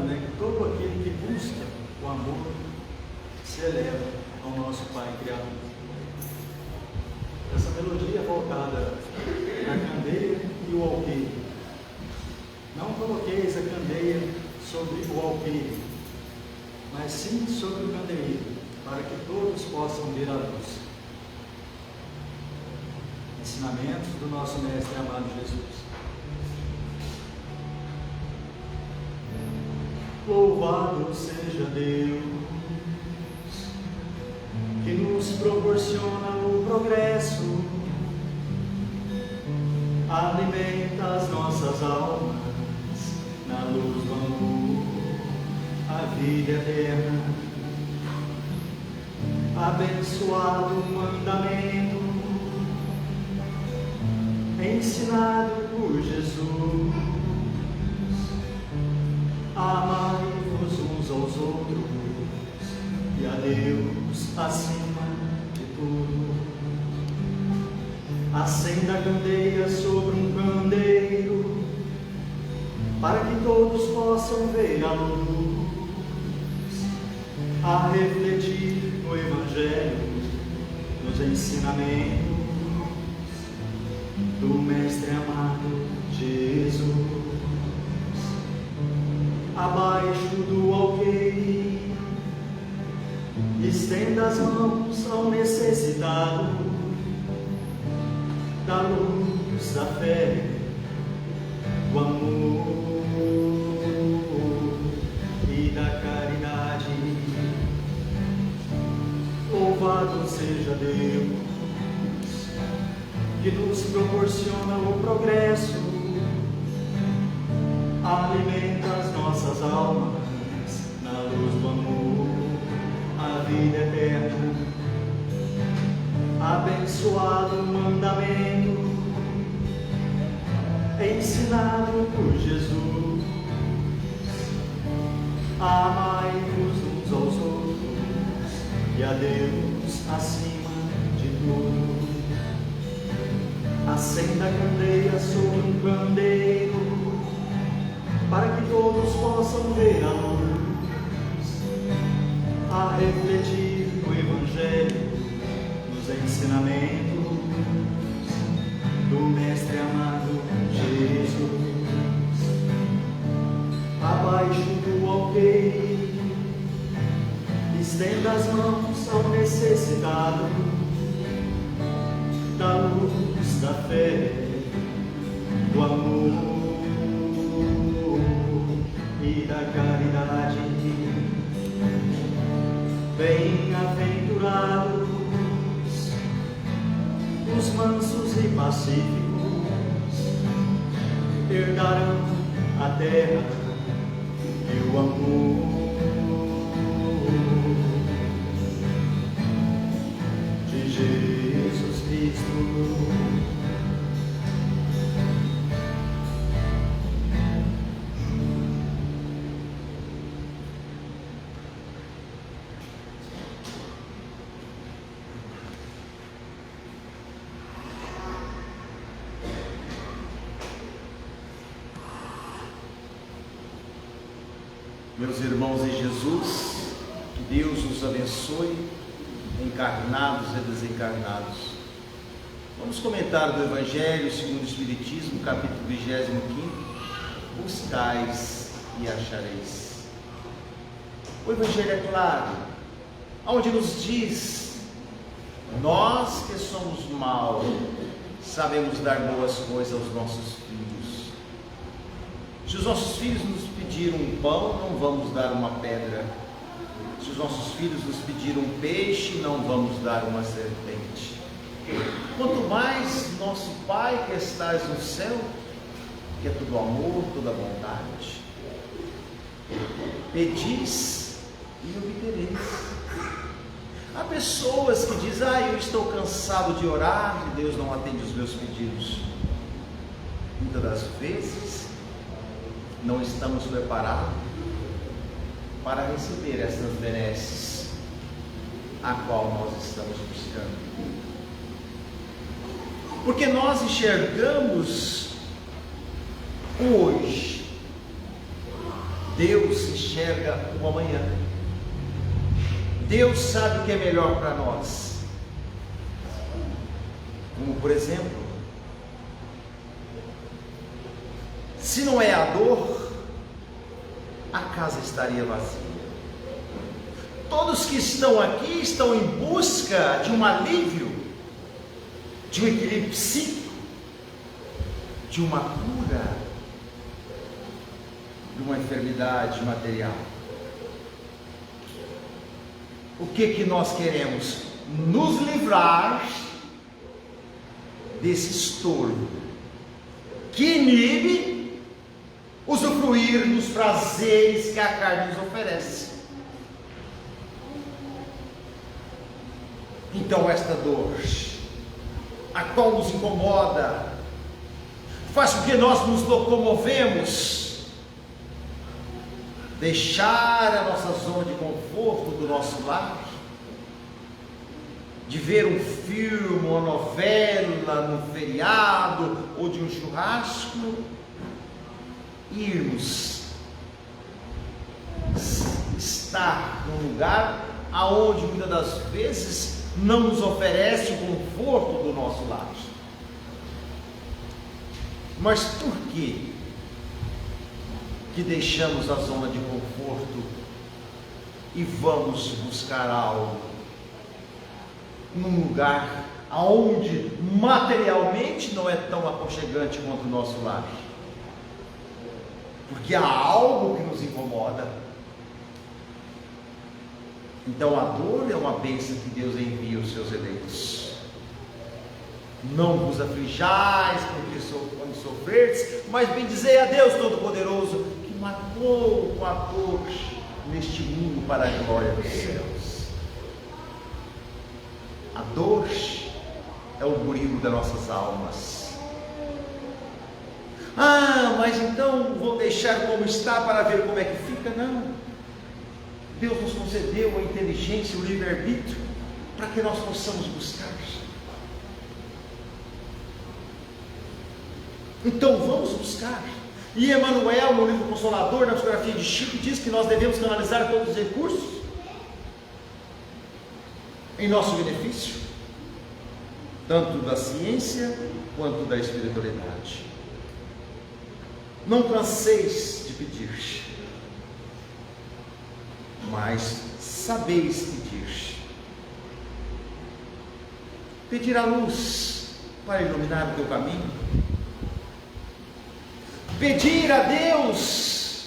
né, que todo aquele que busca o amor se eleva ao nosso Pai Criador. Essa melodia é voltada na candeia e o alqueire. Não coloqueis a candeia sobre o alqueire, mas sim sobre o candeeiro, para que todos possam ver a luz. Ensinamentos do nosso Mestre amado Jesus. Louvado seja Deus, que nos proporciona o progresso, alimenta as nossas almas na luz do amor, a vida eterna. Abençoado o mandamento ensinado por Jesus. Amai-vos uns aos outros e a Deus acima de tudo. Acenda a candeia sobre um candeeiro, para que todos possam ver a luz, a refletir no Evangelho, nos ensinamentos do Mestre amado Jesus. Abaixo do alqueire, estenda as mãos ao necessitado, da luz, da fé, do amor e da caridade. Louvado seja Deus, que nos proporciona o progresso, alimenta as nossas almas na luz do amor, a vida eterna. Abençoado o mandamento ensinado por Jesus. Amai-vos uns aos outros e a Deus acima de tudo. Acenda a candeia sobre um candeeiro, para que todos possam ver a luz, a refletir no Evangelho, nos ensinamentos do Mestre amado Jesus. Abaixo do alqueire, estenda as mãos ao necessitado, da luz, da fé, do amor e da caridade. Bem-aventurados os mansos e pacíficos, herdarão a terra e o amor de Jesus Cristo. Meus irmãos em Jesus, que Deus os abençoe, encarnados e desencarnados. Vamos comentar do Evangelho segundo o Espiritismo, capítulo 25, buscais e achareis. O Evangelho é claro, onde nos diz: nós que somos maus, sabemos dar boas coisas aos nossos filhos. Se os nossos filhos nos pediram um pão, não vamos dar uma pedra. Se os nossos filhos nos pediram um peixe, não vamos dar uma serpente. Quanto mais nosso Pai que estás no céu, que é todo amor, toda bondade. Pedis e obtereis. Há pessoas que dizem: eu estou cansado de orar e Deus não atende os meus pedidos. Muitas das vezes não estamos preparados para receber essas benesses a qual nós estamos buscando. Porque nós enxergamos hoje Deus enxerga o amanhã. Deus sabe o que é melhor para nós. Como por exemplo, se não é a dor, a casa estaria vazia. Todos que estão aqui estão em busca de um alívio, de um equilíbrio psíquico, de uma cura, de uma enfermidade material. O que nós queremos? Nos livrar desse estorvo que inibe usufruir dos prazeres que a carne nos oferece. Então esta dor, a qual nos incomoda, faz com que nós nos locomovemos, deixar a nossa zona de conforto do nosso lar, de ver um filme, uma novela, no feriado ou de um churrasco, irmos estar num lugar aonde muitas das vezes não nos oferece o conforto do nosso lar. Mas por que deixamos a zona de conforto e vamos buscar algo num lugar aonde materialmente não é tão aconchegante quanto o nosso lar? Porque há algo que nos incomoda. Então a dor é uma bênção que Deus envia aos seus eleitos. Não vos aflijais quando sofreres, mas bendizei a Deus Todo-Poderoso, que marcou com a dor neste mundo para a glória dos céus. A dor é o burilo das nossas almas. Mas então vou deixar como está para ver como é que fica? Não. Deus nos concedeu a inteligência e o livre-arbítrio para que nós possamos buscar. Então vamos buscar. E Emmanuel, no livro Consolador, na psicografia de Chico, diz que nós devemos canalizar todos os recursos em nosso benefício, tanto da ciência quanto da espiritualidade. Não canseis de pedir, mas sabeis pedir. Pedir a luz para iluminar o teu caminho. Pedir a Deus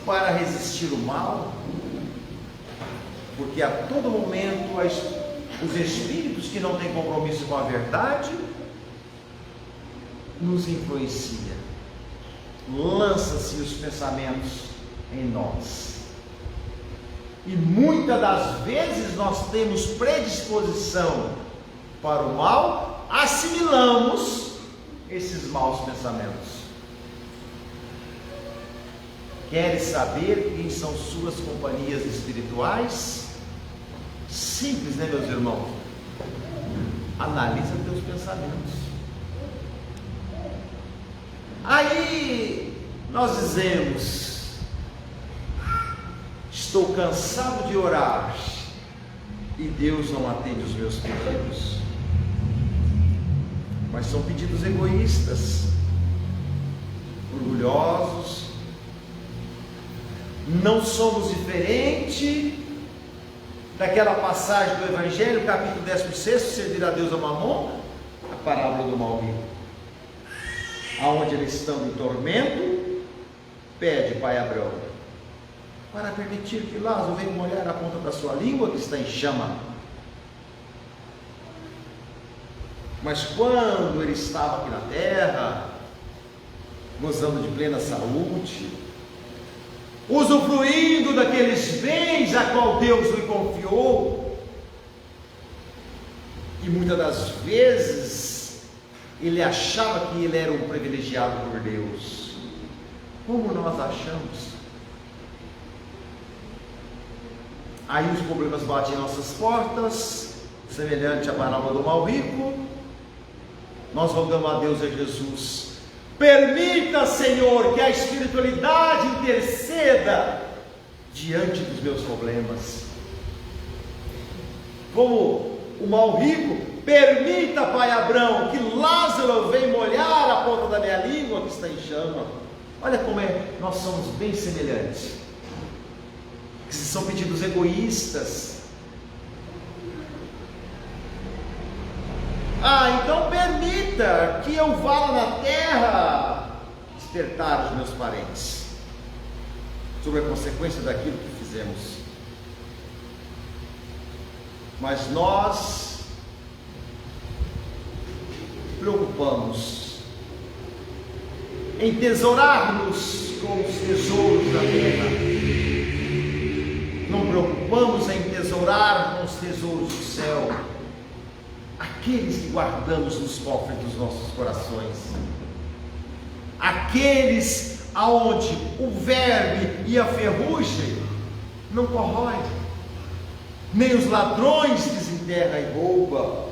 para resistir o mal, porque a todo momento os espíritos que não têm compromisso com a verdade nos influenciam. Lança-se os pensamentos em nós. E muitas das vezes nós temos predisposição para o mal, assimilamos esses maus pensamentos. Queres saber quem são suas companhias espirituais? Simples, né, meus irmãos? Analisa teus pensamentos. Aí nós dizemos: estou cansado de orar e Deus não atende os meus pedidos. Mas são pedidos egoístas, orgulhosos. Não somos diferente daquela passagem do Evangelho, capítulo 16, servir a Deus a Mamon, a parábola do mau rico, aonde ele, estando em tormento, pede Pai Abraão para permitir que Lázaro venha molhar a ponta da sua língua que está em chama. Mas quando ele estava aqui na terra, gozando de plena saúde, usufruindo daqueles bens a qual Deus lhe confiou, e muitas das vezes ele achava que ele era um privilegiado por Deus, como nós achamos. Aí os problemas batem em nossas portas, semelhante à parábola do mau rico. Nós rogamos a Deus e a Jesus Permita, Senhor, que a espiritualidade interceda diante dos meus problemas. Como o mal rico, permita, Pai Abrão, que Lázaro venha molhar a ponta da minha língua que está em chama. Olha como nós somos bem semelhantes. Que são pedidos egoístas. Então permita que eu vá na terra despertar os meus parentes sobre a consequência daquilo que fizemos. Mas nós preocupamos em tesourar-nos com os tesouros da terra. Não preocupamos em tesourar com os tesouros do céu, aqueles que guardamos nos cofres dos nossos corações, aqueles aonde o verme e a ferrugem não corrói, nem os ladrões desenterram e roubam,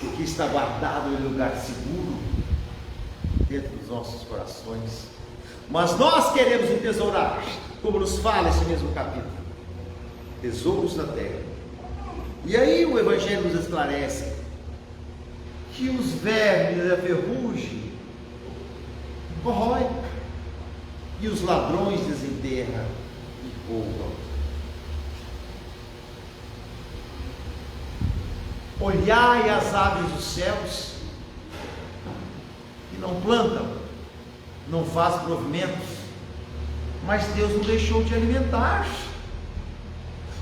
porque está guardado em lugar seguro dentro dos nossos corações. Mas nós queremos entesourar, como nos fala esse mesmo capítulo, tesouros da terra. E aí o Evangelho nos esclarece que os vermes e a ferrugem corroem, e os ladrões desenterram e roubam. Olhai as aves dos céus, que não plantam, não fazem provimentos, mas Deus não deixou de alimentar.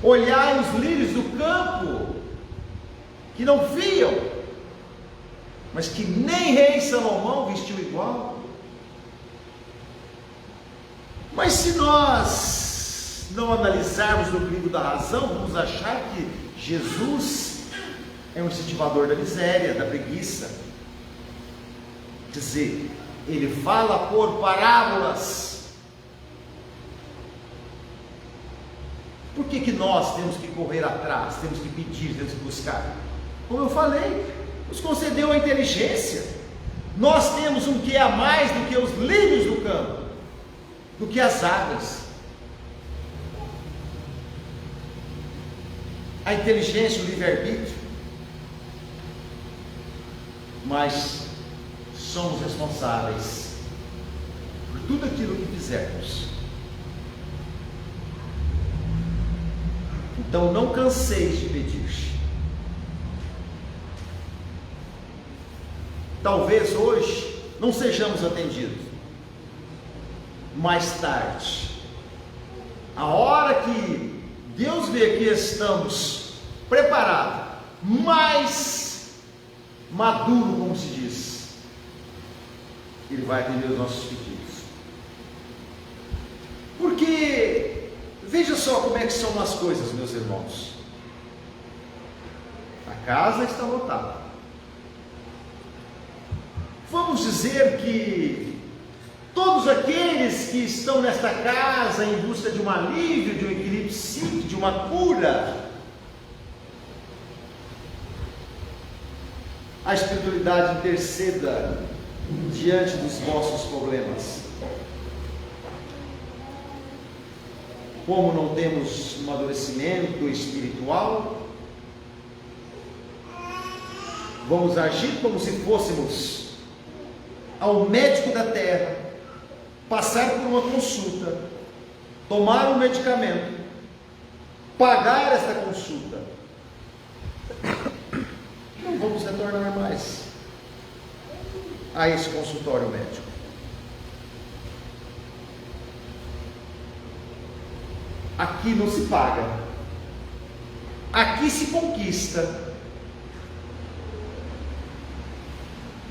Olhai os lírios do campo, que não fiam, mas que nem rei Salomão vestiu igual. Mas se nós não analisarmos no brilho da razão, vamos achar que Jesus é um incentivador da miséria, da preguiça. Quer dizer, ele fala por parábolas. Por que nós temos que correr atrás, temos que pedir, temos que buscar? Como eu falei, nos concedeu a inteligência. Nós temos um que é a mais do que os lírios do campo, do que as águas. A inteligência, o livre-arbítrio. Mas somos responsáveis por tudo aquilo que fizermos. Então não canseis de pedir. Talvez hoje não sejamos atendidos. Mais tarde, a hora que Deus vê que estamos preparados, mais maduro, como se diz, Ele vai atender os nossos pedidos. Porque veja só como é que são as coisas, meus irmãos. A casa está lotada. Vamos dizer que todos aqueles que estão nesta casa em busca de um alívio, de um equilíbrio psíquico, de uma cura, a espiritualidade interceda diante dos vossos problemas. Como não temos um amadurecimento espiritual, vamos agir como se fôssemos ao médico da terra, passar por uma consulta, tomar um medicamento, pagar esta consulta. Não vamos retornar mais a esse consultório médico. Aqui não se paga, aqui se conquista.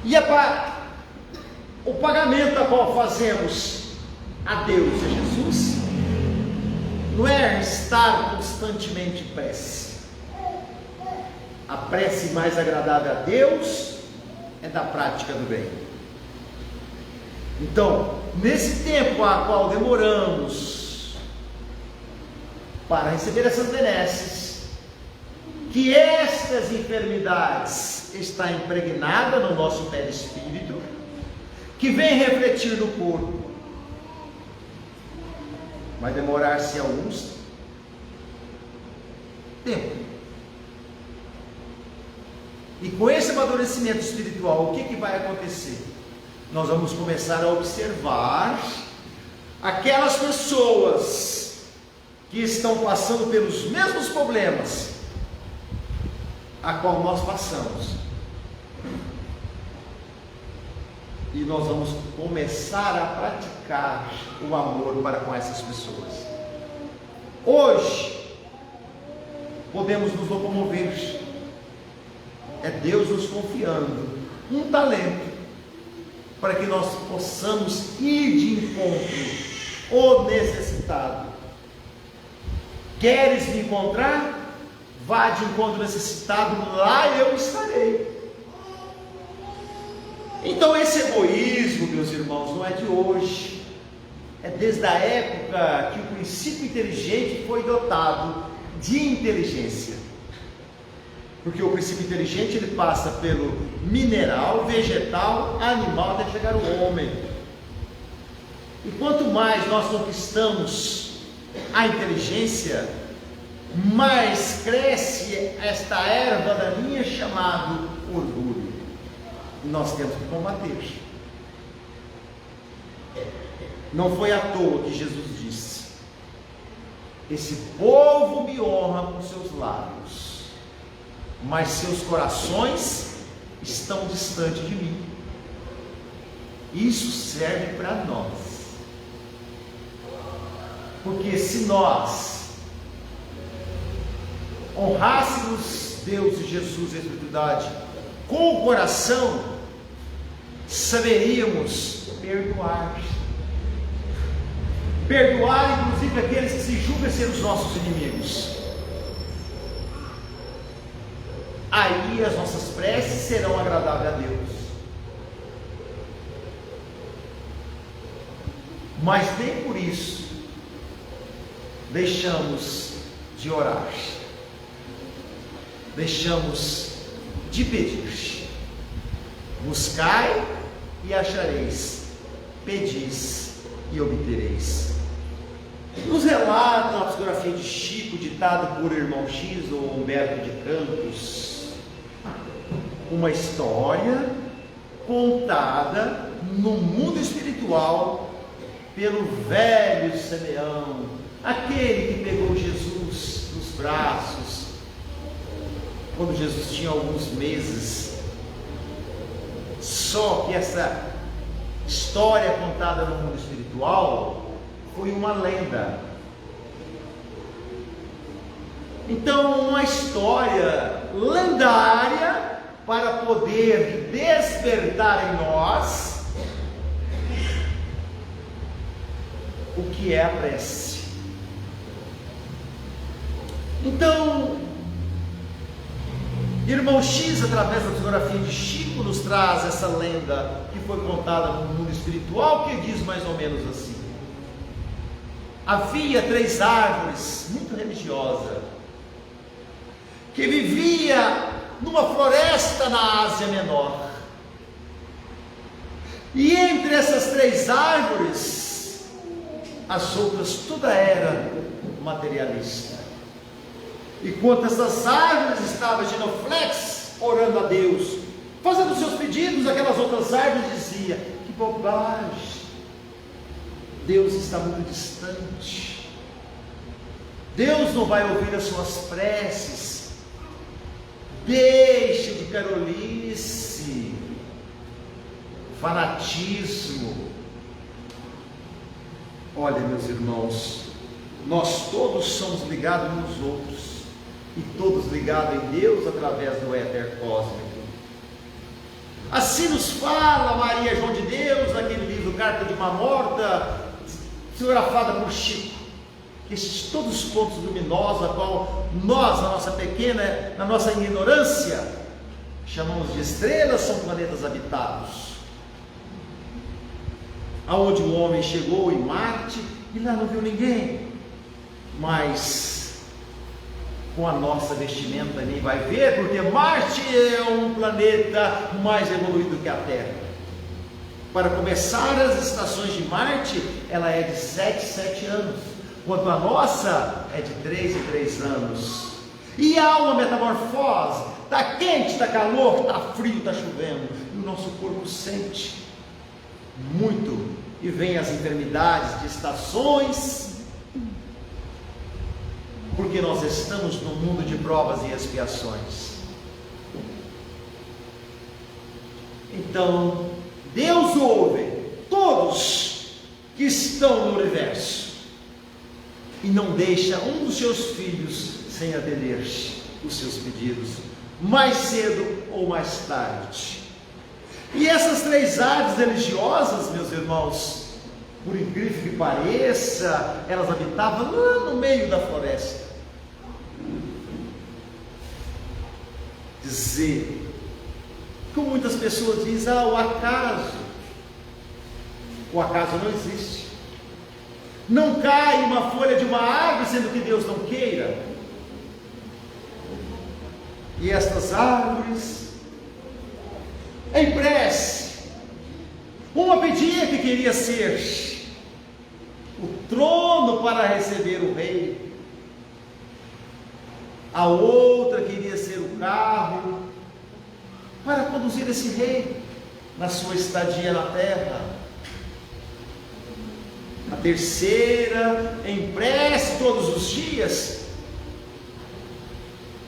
E o pagamento a qual fazemos a Deus e a Jesus não é estar constantemente em prece. A prece mais agradável a Deus é da prática do bem. Então, nesse tempo a qual demoramos para receber essas benesses, que estas enfermidades está impregnada no nosso perispírito, que vem refletir no corpo. Vai demorar-se alguns tempo. E com esse amadurecimento espiritual, o que vai acontecer? Nós vamos começar a observar aquelas pessoas que estão passando pelos mesmos problemas a qual nós passamos. E nós vamos começar a praticar o amor para com essas pessoas. Hoje, podemos nos locomover. É Deus nos confiando um talento para que nós possamos ir de encontro ao necessitado. Queres me encontrar? Vá de encontro ao necessitado, lá eu estarei. Então esse egoísmo, meus irmãos, não é de hoje. É desde a época que o princípio inteligente foi dotado de inteligência. Porque o princípio inteligente ele passa pelo mineral, vegetal, animal, até chegar ao homem. E quanto mais nós conquistamos a inteligência, mais cresce esta erva daninha chamada orgulho. E nós temos que combater. Não foi à toa que Jesus disse: esse povo me honra com seus lábios, mas seus corações estão distantes de mim. Isso serve para nós. Porque se nós honrássemos Deus e Jesus e a Espiritualidade com o coração, saberíamos perdoar. Perdoar inclusive aqueles que se julgam ser os nossos inimigos. Aí as nossas preces serão agradáveis a Deus. Mas nem por isso deixamos de orar, deixamos de pedir. Buscai e achareis, pedis e obtereis. Nos relata a psicografia de Chico, ditado por irmão X ou Humberto de Campos, uma história contada no mundo espiritual pelo velho Simeão, aquele que pegou Jesus nos braços quando Jesus tinha alguns meses. Só que essa história contada no mundo espiritual foi uma lenda. Então, uma história lendária para poder despertar em nós o que é a prece. Então, irmão X, através da psicografia de Chico, nos traz essa lenda que foi contada no mundo espiritual, que diz mais ou menos assim: havia 3 árvores muito religiosas que vivia numa floresta na Ásia Menor. E entre essas 3 árvores, as outras tudo era materialista. E quanto essas árvores estavam genuflexas, orando a Deus, fazendo seus pedidos, aquelas outras árvores diziam: que bobagem, Deus está muito distante, Deus não vai ouvir as suas preces, deixe de carolice, fanatismo. Olha, meus irmãos, nós todos somos ligados uns aos outros, e todos ligados em Deus através do éter cósmico. Assim nos fala Maria João de Deus, naquele livro Carta de uma Morta, psicografada por Chico, que esses todos os pontos luminosos, a qual nós, na nossa ignorância, chamamos de estrelas, são planetas habitados, aonde o homem chegou em Marte e lá não viu ninguém, mas com a nossa vestimenta nem vai ver, porque Marte é um planeta mais evoluído que a Terra. Para começar as estações de Marte, ela é de 7 anos, enquanto a nossa é de 3 em 3 anos. E há uma metamorfose, está quente, está calor, está frio, está chovendo, e o nosso corpo sente muito, e vem as enfermidades de estações, porque nós estamos num mundo de provas e expiações. Então, Deus ouve todos que estão no universo e não deixa um dos seus filhos sem atender os seus pedidos, mais cedo ou mais tarde. E essas 3 áreas religiosas, meus irmãos, por incrível que pareça, elas habitavam lá no meio da floresta. Dizer, como muitas pessoas dizem, o acaso não existe. Não cai uma folha de uma árvore sendo que Deus não queira. E estas árvores, em prece, uma pedia que queria ser o trono para receber o rei, a outra queria ser o carro para conduzir esse rei na sua estadia na terra. A terceira, em prece todos os dias,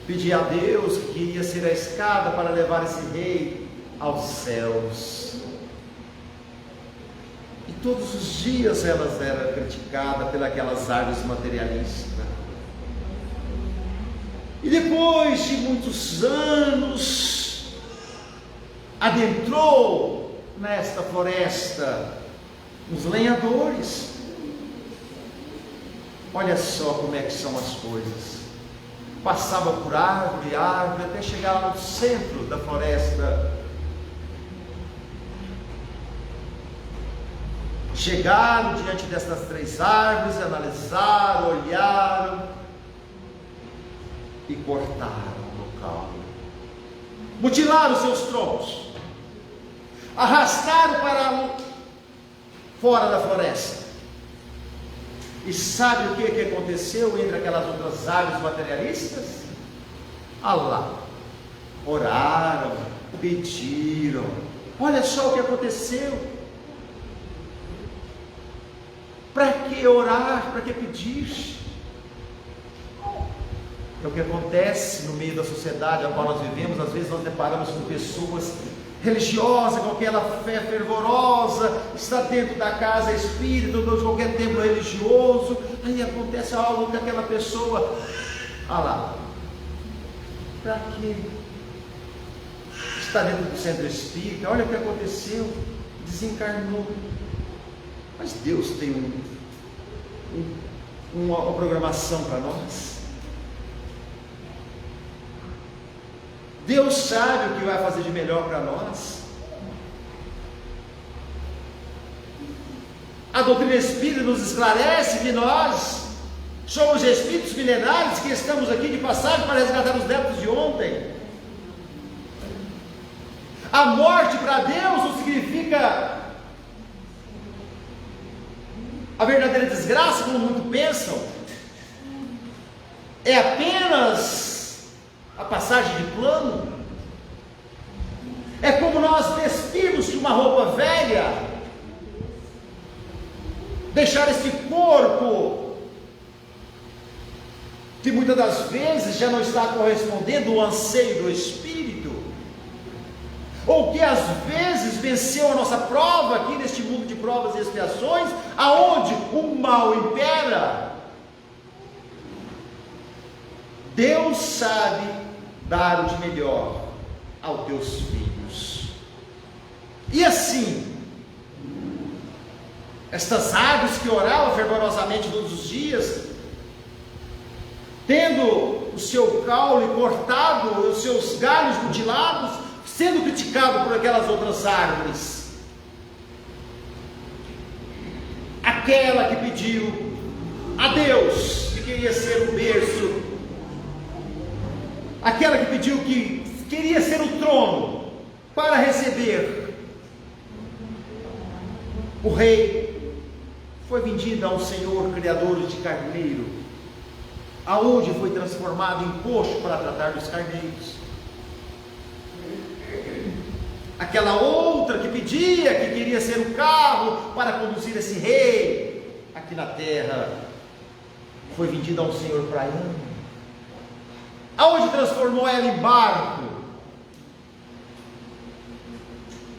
pedia a Deus que queria ser a escada para levar esse rei aos céus. E todos os dias elas eram criticadas pelas árvores materialistas. E depois de muitos anos, adentrou nesta floresta os lenhadores. Olha só como é que são as coisas. Passava por árvore, árvore, até chegar lá no centro da floresta. Chegaram diante dessas 3 árvores, analisaram, olharam e cortaram o local. Mutilaram os seus troncos, arrastaram para fora da floresta. E sabe o que aconteceu entre aquelas outras árvores materialistas? Lá, oraram, pediram. Olha só o que aconteceu. Para que orar? Para que pedir? É o que acontece no meio da sociedade a qual nós vivemos. Às vezes nós deparamos com pessoas religiosas, com aquela fé fervorosa, está dentro da casa espírita, ou de qualquer templo religioso, aí acontece algo com aquela pessoa, lá, para quê? Está dentro do centro espírita, olha o que aconteceu, desencarnou. Mas Deus tem uma programação para nós. Deus sabe o que vai fazer de melhor para nós. A doutrina espírita nos esclarece que nós somos espíritos milenares que estamos aqui de passagem para resgatar os débitos de ontem. A morte para Deus não significa a verdadeira desgraça, como muitos pensam. É apenas a passagem de plano. É como nós vestirmos de uma roupa velha, deixar esse corpo que muitas das vezes já não está correspondendo ao anseio do espírito, ou que às vezes venceu a nossa prova aqui neste mundo de provas e expiações, aonde o mal impera. Deus sabe dar o de melhor aos teus filhos. E assim, estas árvores que oravam fervorosamente todos os dias, tendo o seu caule cortado, os seus galhos mutilados, sendo criticado por aquelas outras árvores. Aquela que pediu a Deus que queria ser o berço, aquela que pediu que queria ser o trono para receber O rei foi vendido a um senhor criador de carneiro, aonde foi transformado em coxo para tratar dos carneiros. Aquela outra que pedia, que queria ser o carro para conduzir esse rei aqui na terra, foi vendida a um senhor praiano, aonde transformou ela em barco.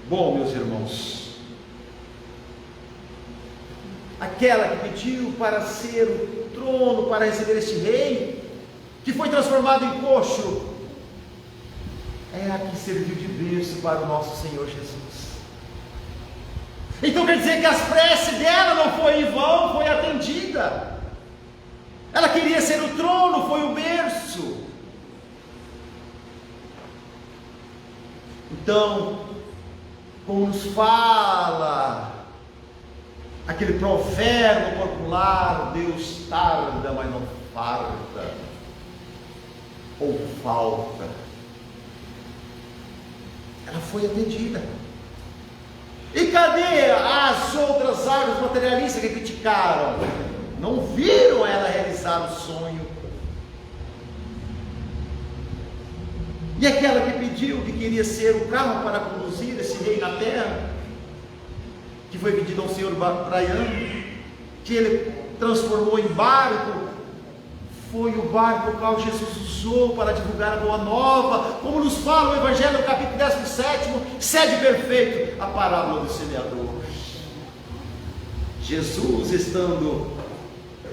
Bom, meus irmãos, aquela que pediu para ser o trono, para receber este rei, que foi transformado em coxo, é a que serviu de berço para o nosso Senhor Jesus. Então quer dizer que as preces dela não foi em vão, foi atendida. Ela queria ser o trono, foi o berço. Então, como nos fala aquele provérbio popular, Deus tarda, mas não farta, ou falta. Ela foi atendida. E cadê as outras árvores materialistas que criticaram? Não viram ela realizar o sonho. E aquela que pediu, que queria ser o carro para conduzir esse rei na terra, que foi vendido ao senhor praiano, que ele transformou em barco, foi o barco o qual Jesus usou para divulgar a boa nova, como nos fala o Evangelho, no capítulo 17, sede perfeito, a parábola do semeador. Jesus, estando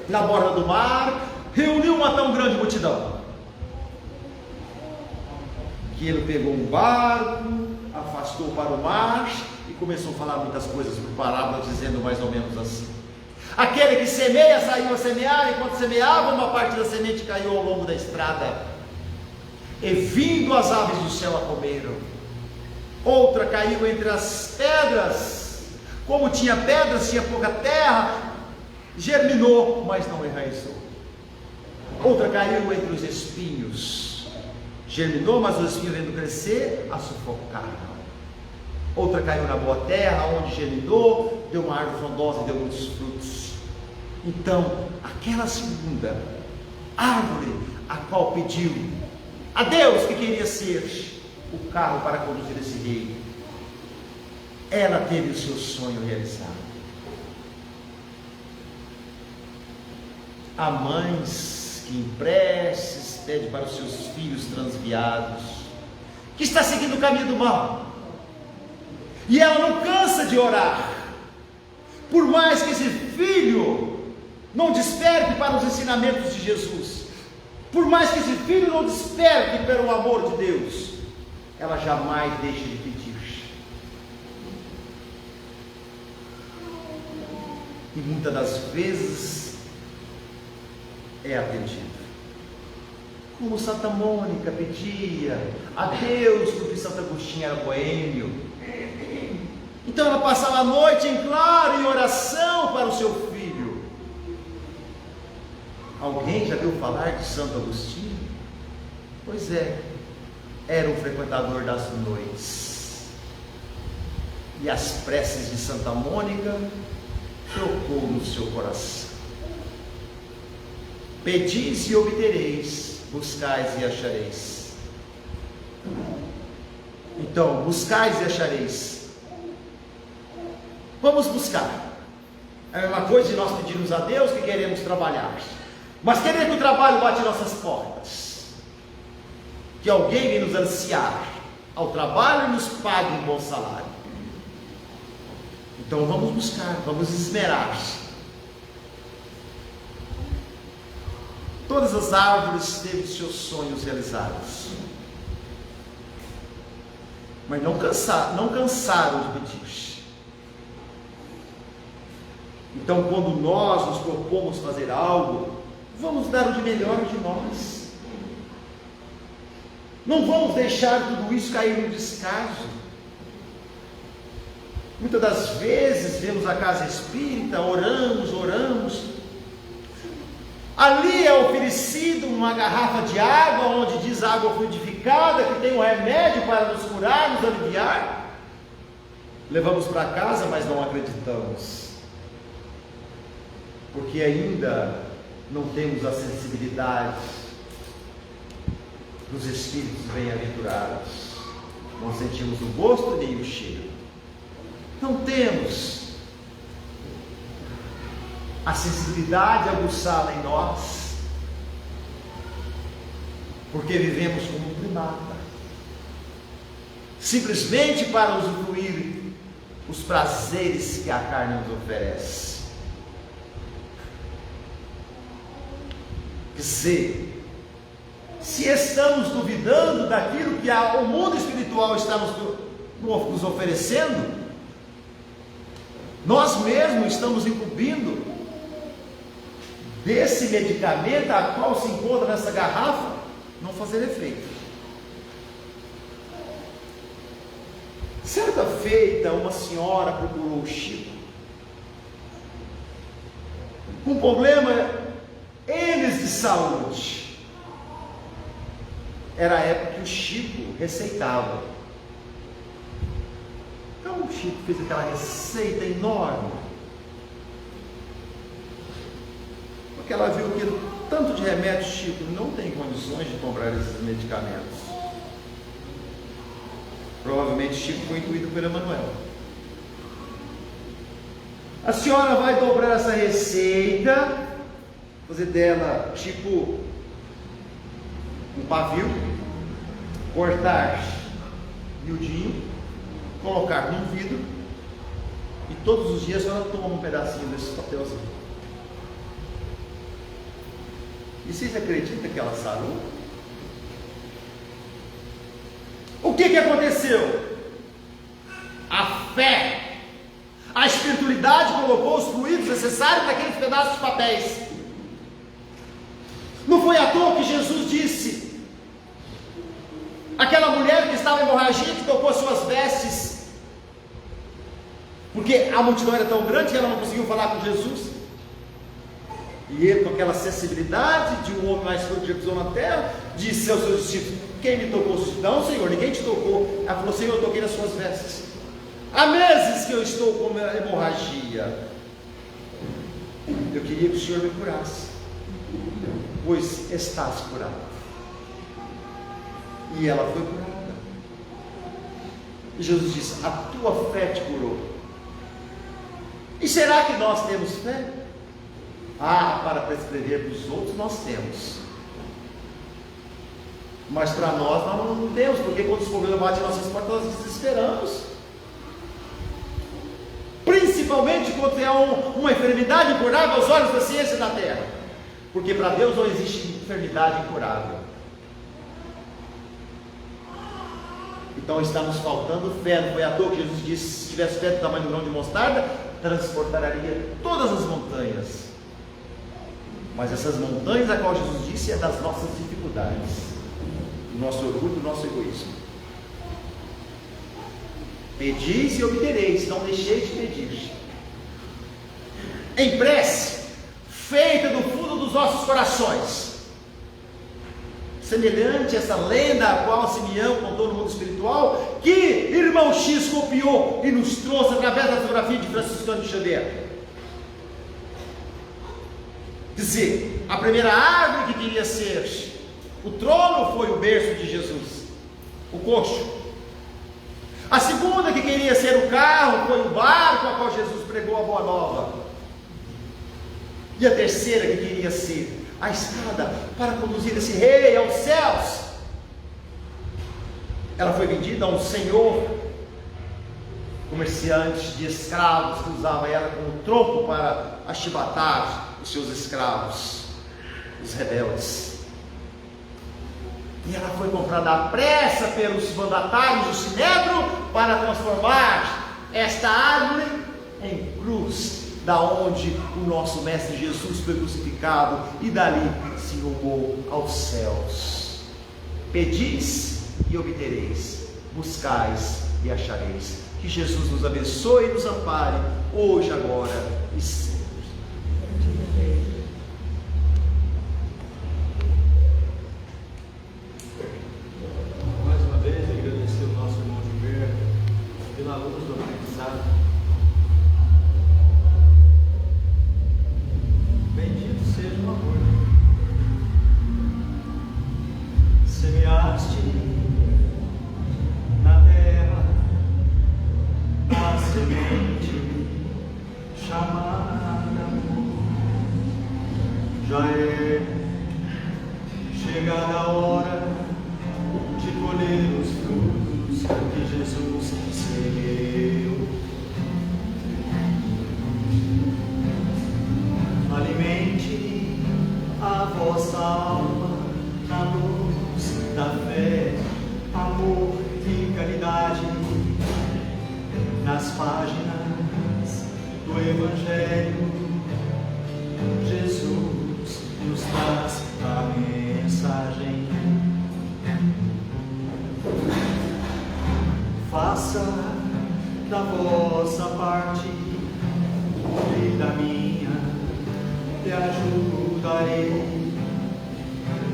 na borda do mar, reuniu uma tão grande multidão, que ele pegou um barco, afastou para o mar, e começou a falar muitas coisas por parábolas, dizendo mais ou menos assim: aquele que semeia saiu a semear, enquanto semeava, uma parte da semente caiu ao longo da estrada, e vindo as aves do céu a comeram. Outra caiu entre as pedras, como tinha pedras, tinha pouca terra, germinou, mas não enraizou. Outra caiu entre os espinhos, germinou, mas os espinhos, vendo crescer, a sufocaram. Outra caiu na boa terra, onde germinou, deu uma árvore frondosa e deu muitos frutos. Então, aquela segunda árvore, a qual pediu a Deus que queria ser o carro para conduzir esse rei, ela teve o seu sonho realizado. Há mães que em preces pedem para os seus filhos transviados, que está seguindo o caminho do mal, e ela não cansa de orar, por mais que esse filho não desperte para os ensinamentos de Jesus, por mais que esse filho não desperte pelo amor de Deus, ela jamais deixa de pedir. E muitas das vezes é atendido. Como Santa Mônica pedia a Deus, porque Santo Agostinho era boêmio. Então ela passava a noite em claro, em oração para o seu filho. Alguém já viu falar de Santo Agostinho? Pois é, era um frequentador das noites. E as preces de Santa Mônica tocou no seu coração. Pedis e obtereis, buscais e achareis. Então, buscais e achareis. Vamos buscar. É a mesma coisa de nós pedirmos a Deus que queremos trabalhar, mas querer que o trabalho bate em nossas portas, que alguém venha nos ansiar ao trabalho e nos pague um bom salário. Então vamos buscar, vamos esmerar. Todas as árvores teve seus sonhos realizados, mas não cansaram de pedir. Então, quando nós nos propomos fazer algo, vamos dar o de melhor de nós. Não vamos deixar tudo isso cair no descaso. Muitas das vezes vemos a casa espírita, oramos. Ali é oferecido uma garrafa de água, onde diz água fluidificada, que tem um remédio para nos curar, nos aliviar. levamos para casa, mas não acreditamos, porque ainda não temos a sensibilidade dos Espíritos bem-aventurados, não sentimos o gosto nem o cheiro, não temos a sensibilidade aguçada em nós, porque vivemos como um primata, simplesmente para usufruir os prazeres que a carne nos oferece. Quer dizer, se estamos duvidando daquilo que o mundo espiritual está nos oferecendo, nós mesmos estamos incumbindo desse medicamento a qual se encontra nessa garrafa não fazer efeito. Certa feita, uma senhora procurou o Chico com problema de saúde. Era a época que o Chico receitava. Então o Chico fez aquela receita enorme, porque ela viu que tanto de remédio Chico não tem condições de comprar esses medicamentos. Provavelmente Chico foi intuído por Emmanuel. A senhora vai dobrar essa receita, fazer dela tipo um pavio, cortar miudinho, colocar num vidro, e todos os dias a senhora toma um pedacinho desse papelzinho. E vocês acreditam que ela sarou? O que aconteceu? A fé, a espiritualidade colocou os fluidos necessários naqueles pedaços de papéis. Não foi à toa que Jesus disse: aquela mulher que estava em hemorragia, que tocou suas vestes, porque a multidão era tão grande que ela não conseguiu falar com Jesus. E ele, com aquela sensibilidade de um homem mais forte que pisou na terra, disse aos seus discípulos: quem me tocou? Não, Senhor, ninguém te tocou. Ela falou: Senhor, eu toquei nas suas vestes. Há meses que eu estou com hemorragia. Eu queria que o Senhor me curasse, pois estás curado. E ela foi curada. E Jesus disse: a tua fé te curou. E será que nós temos fé? Para prescrever para os outros nós temos, mas para nós não temos, porque quando os problemas batem em nossas portas, nós desesperamos, principalmente quando é uma enfermidade incurável aos olhos da ciência e da terra, porque para Deus não existe enfermidade incurável. Então está nos faltando fé. Não foi à toa que Jesus disse: se tivesse fé do tamanho do grão de mostarda, transportaria todas as montanhas. Mas essas montanhas, a qual Jesus disse, é das nossas dificuldades, do nosso orgulho, do nosso egoísmo. Pedis e obtereis, não deixeis de pedir. Em prece, feita do fundo dos nossos corações, semelhante a essa lenda a qual Simeão contou no mundo espiritual, que irmão X copiou e nos trouxe através da fotografia de Franciscano de Xavier. Dizer, a primeira árvore que queria ser o trono foi o berço de Jesus, o coxo. A segunda que queria ser o carro foi o barco a qual Jesus pregou a boa nova. E a terceira que queria ser a escada para conduzir esse rei aos céus, ela foi vendida a um senhor comerciante de escravos, que usava ela como tronco para achibatar os seus escravos, os rebeldes. E ela foi comprada à pressa pelos mandatários do Sinédrio para transformar esta árvore em cruz, da onde o nosso Mestre Jesus foi crucificado e dali se rumou aos céus. Pedis e obtereis, buscais e achareis. Que Jesus nos abençoe e nos ampare, hoje, agora e sempre. Mais uma vez, agradecer o nosso irmão Gilberto pela luz do aprendizado. fechado. Bendito seja o amor. Semeaste na terra a semente chamada amor. Já é chegada a hora de colher os frutos que Jesus semeou. Alimente a vossa alma na luz da fé, amor e caridade, nas páginas do Evangelho. Jesus nos traz a mensagem. Faça da vossa parte e da minha, te ajudarei.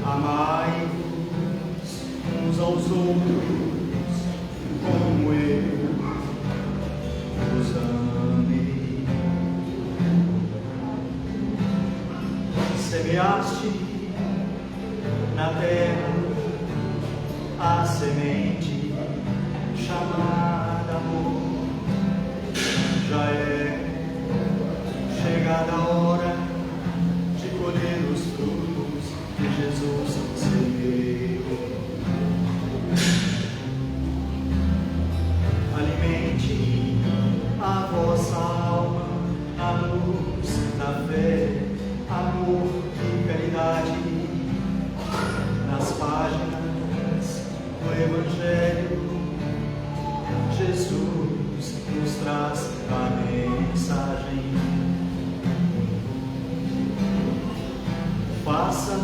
Amai-vos uns aos outros como eu vos amei. Semeaste na terra a semente chamada amor. Já é chegada a hora de colher os frutos que Jesus semeou. Alimente a vossa alma na luz da fé, amor e caridade, nas páginas do Evangelho. Jesus nos traz a mensagem. Faça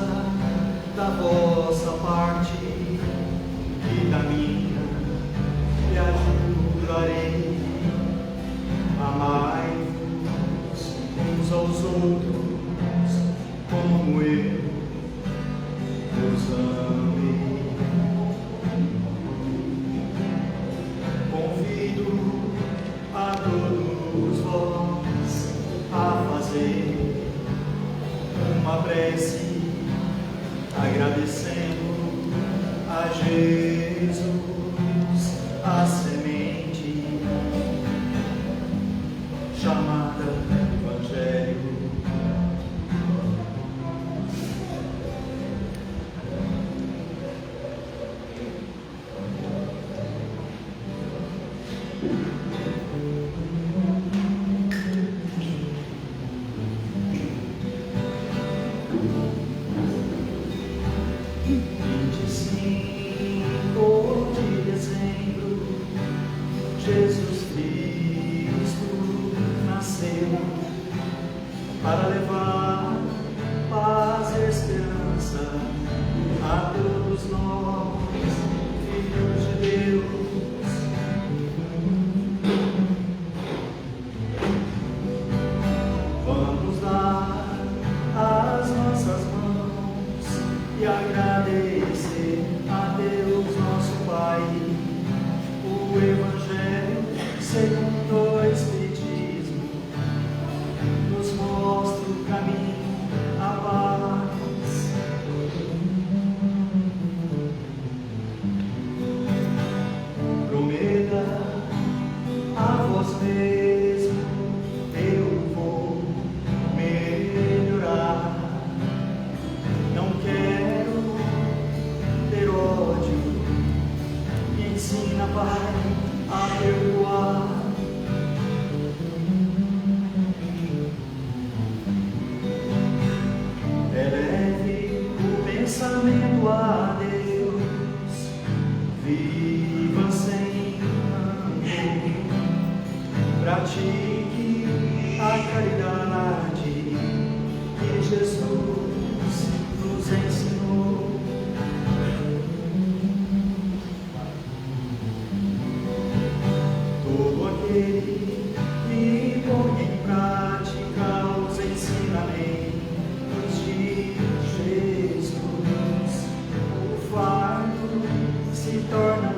da vossa parte e da minha, te ajudarei. Amai-vos uns aos outros como eu vos amei. Convido a todos vós a fazer uma prece, agradecendo a Jesus a semente chamada Evangelho. Jesus Cristo nasceu para levar paz e esperança a todos nós, filhos de Deus. Vamos dar as nossas mãos e agradecer a Deus nosso Pai. O Evangelho segundo o Espiritismo nos mostra o caminho, a paz. Prometa a vós mesmo, eu vou melhorar. Não quero ter ódio, me ensina, Pai, a perdoar. Eleve o pensamento a Deus, viva sem rancor, pratique a caridade que Jesus nos ensinou. Todo aquele que põe em prática os ensinamentos de Jesus, o fardo se torna